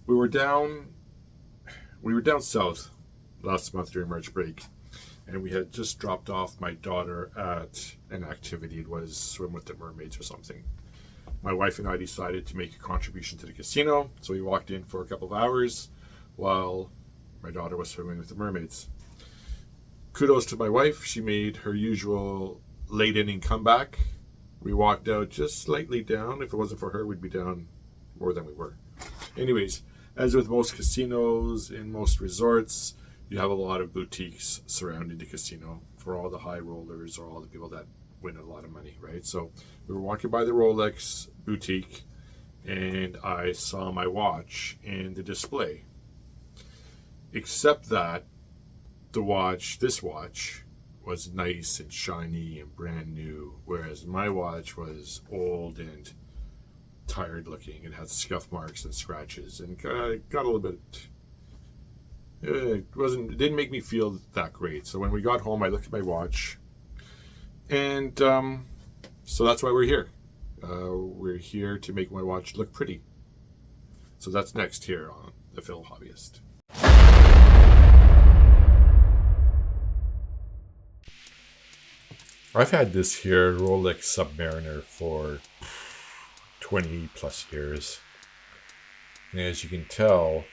we were down south last month during March break, and we had just dropped off my daughter at an activity. It was swim with the mermaids or something. My wife and I decided to make a contribution to the casino, so we walked in for a couple of hours while my daughter was swimming with the mermaids. Kudos to my wife. She made her usual late inning comeback. We walked out just slightly down. If it wasn't for her, we'd be down more than we were. Anyways, as with most casinos and most resorts, you have a lot of boutiques surrounding the casino for all the high rollers or all the people that win a lot of money, right? So we were walking by the Rolex boutique, and I saw my watch in the display. Except that this watch was nice and shiny and brand new, whereas my watch was old and tired looking. It had scuff marks and scratches, and got a little bit. It didn't make me feel that great. So when we got home, I looked at my watch, and so that's why we're here. We're here to make my watch look pretty. So that's next here on The Phil Hobbyist. I've had this here Rolex Submariner for 20 plus years. And as you can tell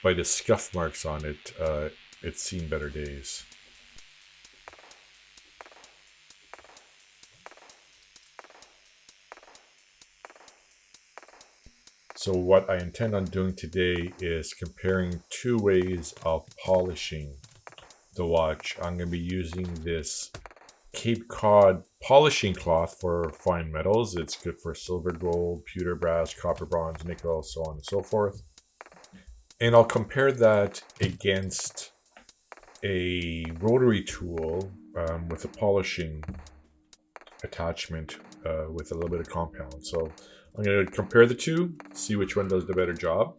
by the scuff marks on it, it's seen better days. So what I intend on doing today is comparing two ways of polishing the watch. I'm going to be using this Cape Cod polishing cloth for fine metals. It's good for silver, gold, pewter, brass, copper, bronze, nickel, so on and so forth. And I'll compare that against a rotary tool with a polishing attachment with a little bit of compound. So I'm going to compare the two, see which one does the better job.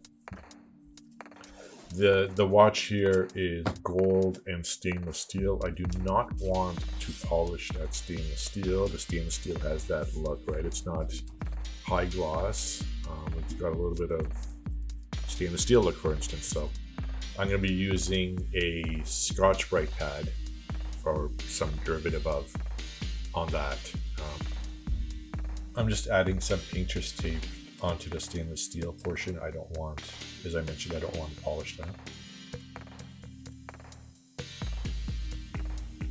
The watch here is gold and stainless steel. I do not want to polish that stainless steel. The stainless steel has that look, right? It's not high gloss. It's got a little bit of stainless steel look, for instance. So I'm going to be using a Scotch-Brite pad or some derivative of on that. I'm just adding some painter's tape onto the stainless steel portion. I don't want, as I mentioned, I don't want to polish that.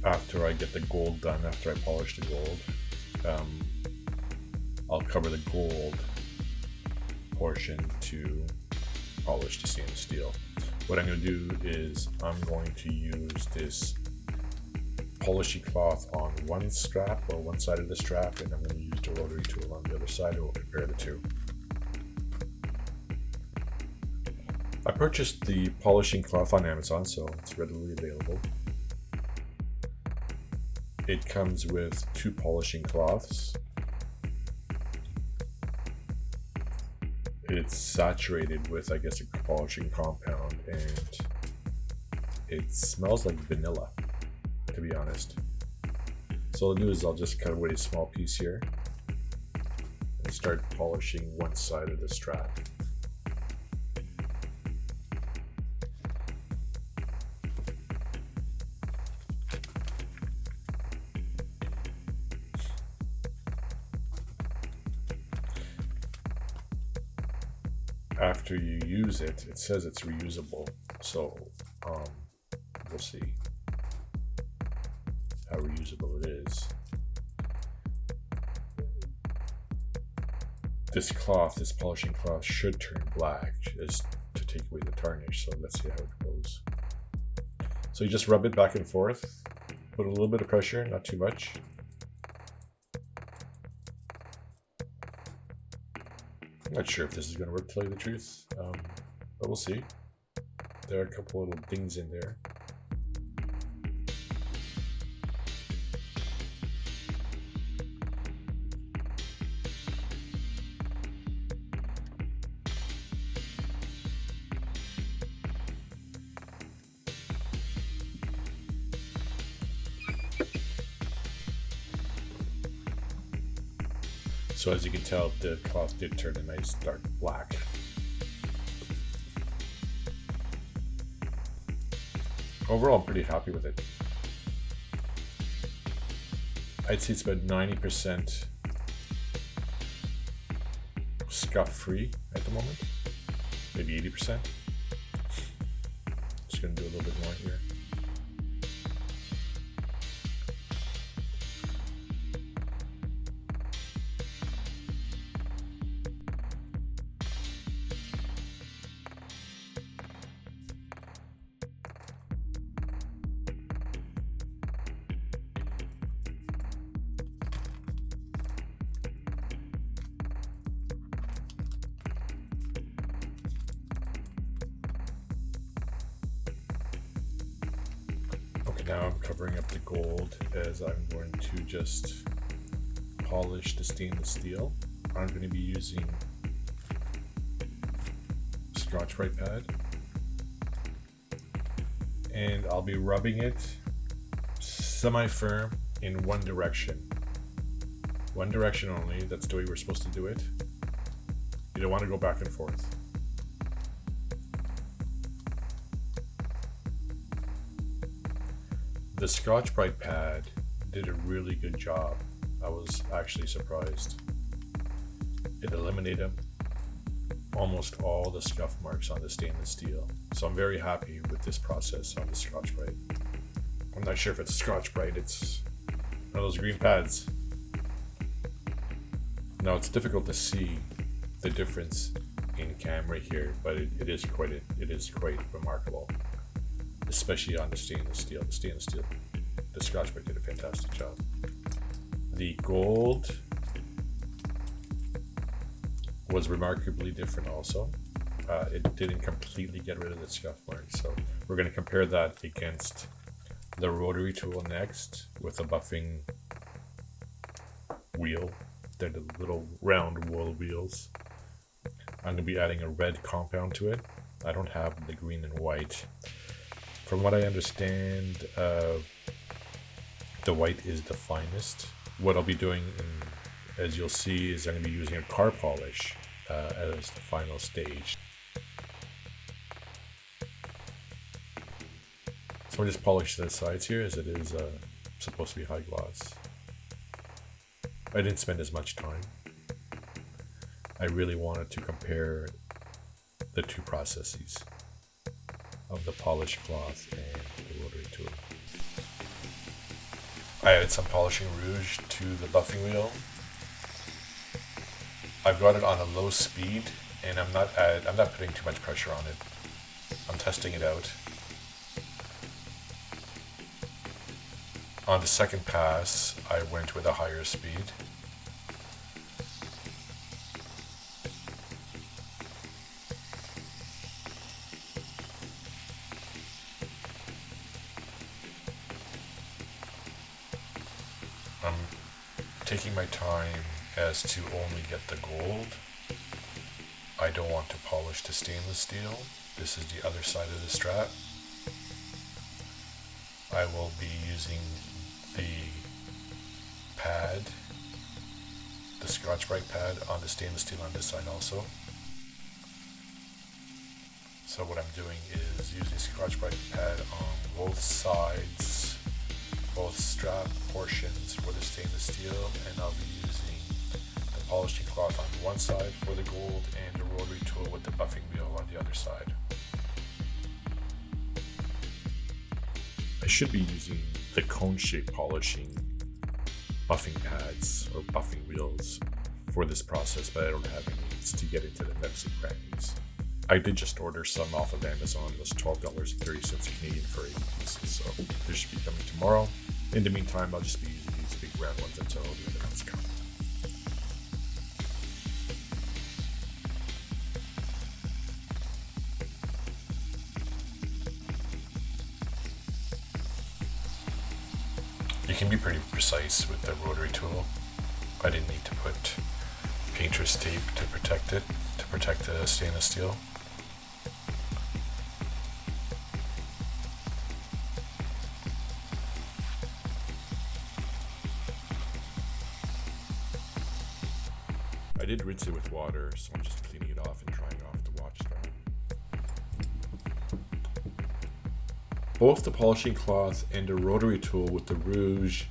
After I get the gold done, after I polish the gold, I'll cover the gold portion to polish the stainless steel. What I'm going to do is I'm going to use this polishing cloth on one strap or one side of the strap, and I'm going to use the rotary tool on the other side, and we'll compare the two. I purchased the polishing cloth on Amazon, so it's readily available. It comes with two polishing cloths. It's saturated with, I guess, a polishing compound, and it smells like vanilla, to be honest. So what I'll do is I'll just cut away a small piece here and start polishing one side of the strap. After you use it, it says it's reusable, so we'll see how reusable it is. This cloth, this polishing cloth, should turn black just to take away the tarnish, so let's see how it goes. So you just rub it back and forth, put a little bit of pressure, not too much. I'm not sure if this is going to work, to tell you the truth, but we'll see. There are a couple little dings in there. So as you can tell, the cloth did turn a nice dark black. Overall, I'm pretty happy with it. I'd say it's about 90% scuff free at the moment, maybe 80%. Just gonna do a little bit more here. Okay, now I'm covering up the gold as I'm going to just polish the stainless steel. I'm going to be using Scotch-Brite pad, and I'll be rubbing it semi-firm in one direction. One direction only. That's the way we're supposed to do it. You don't want to go back and forth. The Scotch-Brite pad did a really good job. I was actually surprised. It eliminated almost all the scuff marks on the stainless steel. So I'm very happy with this process on the Scotch-Brite. I'm not sure if it's Scotch-Brite, it's one of those green pads. Now it's difficult to see the difference in camera here, but it is quite remarkable, especially on the stainless steel. The Scotch-Brite did a fantastic job. The gold was remarkably different also. It didn't completely get rid of the scuff marks, so we're going to compare that against the Rotary Tool next with a buffing wheel. They're the little round wool wheels. I'm going to be adding a red compound to it. I don't have the green and white. From what I understand, the white is the finest. What I'll be doing, as you'll see, is I'm going to be using a car polish as the final stage. So I'm just polishing the sides here, as it is supposed to be high gloss. I didn't spend as much time. I really wanted to compare the two processes of the polished cloth and the rotary tool. I added some polishing rouge to the buffing wheel. I've got it on a low speed, and I'm not putting too much pressure on it. I'm testing it out. On the second pass, I went with a higher speed. I'm taking my time as to only get the gold. I don't want to polish the stainless steel. This is the other side of the strap. I will be using the pad, the Scotch-Brite pad, on the stainless steel on this side also. So what I'm doing is using Scotch-Brite pad on both sides, both strap portions for the stainless steel, and I'll be using the polishing cloth on one side for the gold and the rotary tool with the buffing wheel on the other side. I should be using the cone shape polishing buffing pads or buffing wheels for this process, but I don't have any. It's to get into the nooks and crannies. I did just order some off of Amazon. It was $12.30 Canadian for 8 pieces, so this should be coming tomorrow. In the meantime, I'll just be using these big round ones until the other ones come. You can be pretty precise with the rotary tool. I didn't need to put painter's tape to protect it, to protect the stainless steel. I did rinse it with water, so I'm just cleaning it off and drying off the watch strap. Both the polishing cloth and the rotary tool with the rouge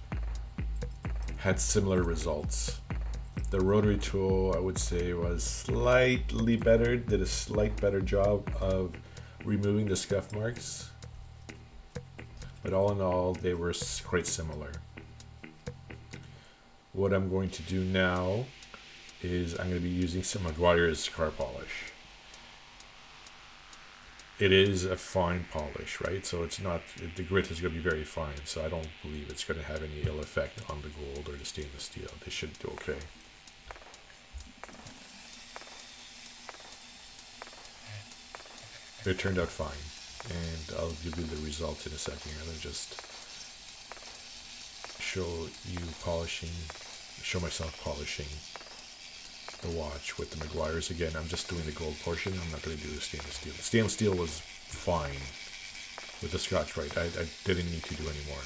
had similar results. The rotary tool, I would say, was slightly better, did a slight better job of removing the scuff marks. But all in all, they were quite similar. What I'm going to do now is I'm going to be using some Meguiar's car polish. It is a fine polish, right? So it's not, the grit is going to be very fine. So I don't believe it's going to have any ill effect on the gold or the stainless steel. They should do okay. It turned out fine, and I'll give you the results in a second. I'm going to just show myself polishing the watch with the Meguiar's. Again, I'm just doing the gold portion. I'm not going to do the stainless steel. The stainless steel was fine with the Scotch-Brite. I didn't need to do any more.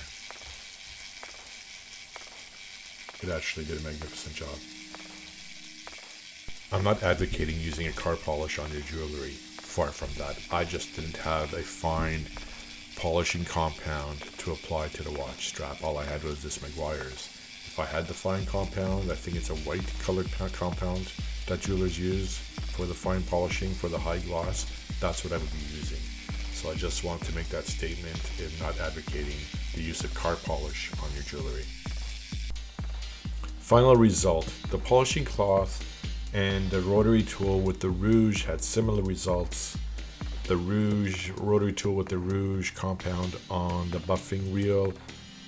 It actually did a magnificent job. I'm not advocating using a car polish on your jewelry. Far from that. I just didn't have a fine polishing compound to apply to the watch strap. All I had was this Meguiar's. If I had the fine compound, I think it's a white colored compound that jewelers use for the fine polishing, for the high gloss. That's what I would be using. So I just want to make that statement in not advocating the use of car polish on your jewelry. Final result. The polishing cloth and the rotary tool with the rouge had similar results. The rotary tool with the rouge compound on the buffing wheel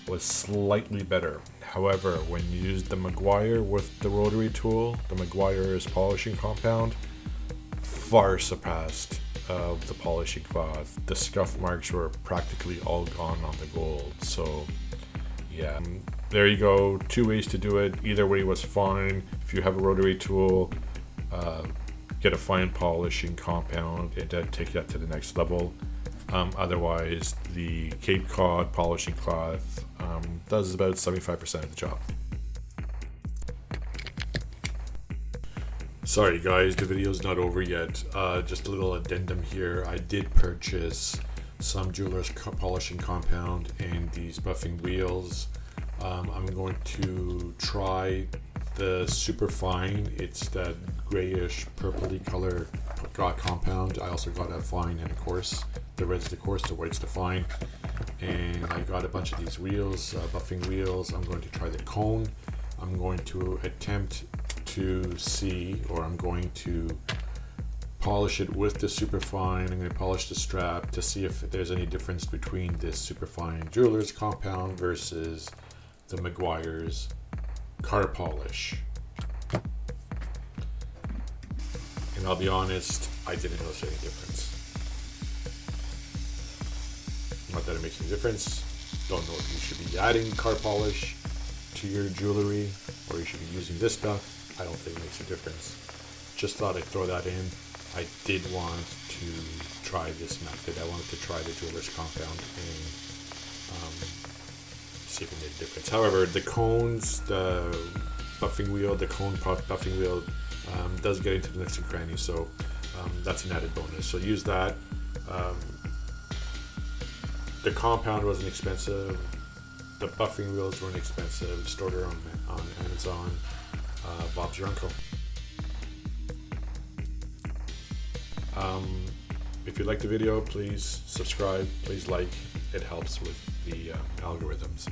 was slightly better. However, when you use the Meguiar with the rotary tool, the Meguiar's polishing compound far surpassed the polishing cloth. The scuff marks were practically all gone on the gold. So yeah, there you go. Two ways to do it. Either way was fine. If you have a rotary tool, get a fine polishing compound and then take that to the next level. Otherwise, the Cape Cod polishing cloth does about 75% of the job. Sorry guys, the video's not over yet. Just a little addendum here. I did purchase some jeweler's polishing compound and these buffing wheels. I'm going to try the super fine. It's that grayish purpley color compound. I also got a fine and a coarse. The red's the coarse, the white's the fine. And I got a bunch of these wheels, buffing wheels. I'm going to try the cone. I'm going to attempt to see, or I'm going to polish it with the super fine. I'm going to polish the strap to see if there's any difference between this super fine jeweler's compound versus the Meguiar's car polish. And I'll be honest, I didn't notice any difference. Not that it makes any difference. Don't know if you should be adding car polish to your jewelry or you should be using this stuff. I don't think it makes a difference. Just thought I'd throw that in. I did want to try this method. I wanted to try the jeweler's compound and see if it made a difference. However, the cones, the buffing wheel, the cone buffing wheel does get into the nooks and crannies, so that's an added bonus. So use that. The compound wasn't expensive. The buffing wheels weren't expensive. Just order on Amazon. Bob's your uncle. If you like the video, please subscribe, please like. It helps with the algorithms.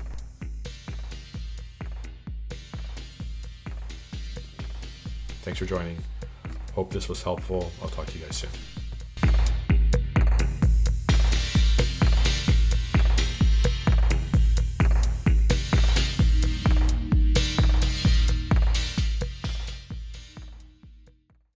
Thanks for joining. Hope this was helpful. I'll talk to you guys soon.